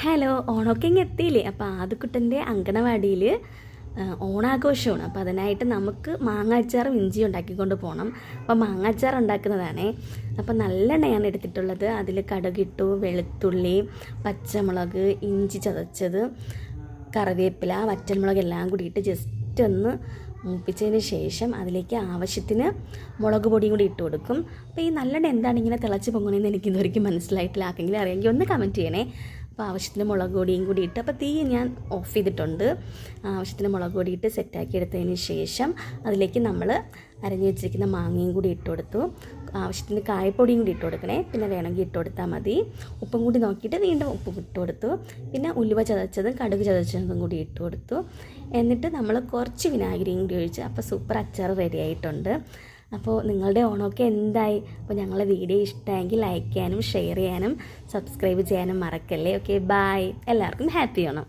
Hello, ഓണമൊക്കെ ഇങ്ങ് എത്തിയില്ലേ. അപ്പോൾ ആദ്യക്കുട്ടൻ്റെ അങ്കണവാടിയിൽ ഓണാഘോഷമാണ്. അപ്പോൾ അതിനായിട്ട് നമുക്ക് മാങ്ങാച്ചാറും ഇഞ്ചിയും ഉണ്ടാക്കിക്കൊണ്ട് പോകണം. അപ്പോൾ മാങ്ങാച്ചാർ ഉണ്ടാക്കുന്നതാണേ. അപ്പോൾ നല്ലെണ്ണയാണ് എടുത്തിട്ടുള്ളത്. അതിൽ കടുകിട്ടു, വെളുത്തുള്ളി, പച്ചമുളക്, ഇഞ്ചി ചതച്ചത്, കറിവേപ്പില, വറ്റൽമുളക് എല്ലാം കൂടിയിട്ട് ജസ്റ്റ് ഒന്ന് മൂപ്പിച്ചതിന് ശേഷം അതിലേക്ക് ആവശ്യത്തിന് മുളക് പൊടിയും കൂടി ഇട്ട് കൊടുക്കും. അപ്പോൾ ഈ നല്ലെണ്ണ എന്താണ് ഇങ്ങനെ തിളച്ച് പൊങ്ങണമെന്ന് എനിക്ക് ഇതുവരെയ്ക്കും മനസ്സിലായിട്ടില്ല. ആർക്കെങ്കിലും അറിയാമെങ്കിൽ ഒന്ന് കമൻറ്റ് ചെയ്യണേ. അപ്പോൾ ആവശ്യത്തിന് മുളക് പൊടിയും കൂടി ഇട്ട്, അപ്പോൾ തീ ഞാൻ ഓഫ് ചെയ്തിട്ടുണ്ട്. ആവശ്യത്തിന് മുളക് പൊടി ഇട്ട് സെറ്റാക്കി എടുത്തതിന് ശേഷം അതിലേക്ക് നമ്മൾ അരഞ്ഞു വെച്ചിരിക്കുന്ന മാങ്ങയും കൂടി ഇട്ട് കൊടുത്തു. ആവശ്യത്തിന് കായപ്പൊടിയും കൂടി ഇട്ട് കൊടുക്കണേ. പിന്നെ വേണമെങ്കിൽ ഇട്ട് കൊടുത്താൽ മതി. ഉപ്പും കൂടി നോക്കിയിട്ട് വീണ്ടും ഉപ്പ് ഇട്ട് കൊടുത്തു. പിന്നെ ഉലുവ ചതച്ചതും കടുക് ചതച്ചതും കൂടി ഇട്ട് കൊടുത്തു. എന്നിട്ട് നമ്മൾ കുറച്ച് വിനാഗിരിയും കൂടി ഒഴിച്ച്, അപ്പോൾ സൂപ്പർ അച്ചാർ റെഡി ആയിട്ടുണ്ട്. അപ്പോൾ നിങ്ങളുടെ ഓണമൊക്കെ എന്തായി? അപ്പോൾ ഞങ്ങളുടെ വീഡിയോ ഇഷ്ടമായെങ്കിൽ ലൈക്ക് ചെയ്യാനും ഷെയർ ചെയ്യാനും സബ്സ്ക്രൈബ് ചെയ്യാനും മറക്കല്ലേ. Okay, bye. എല്ലാവർക്കും ഹാപ്പി ഓണം.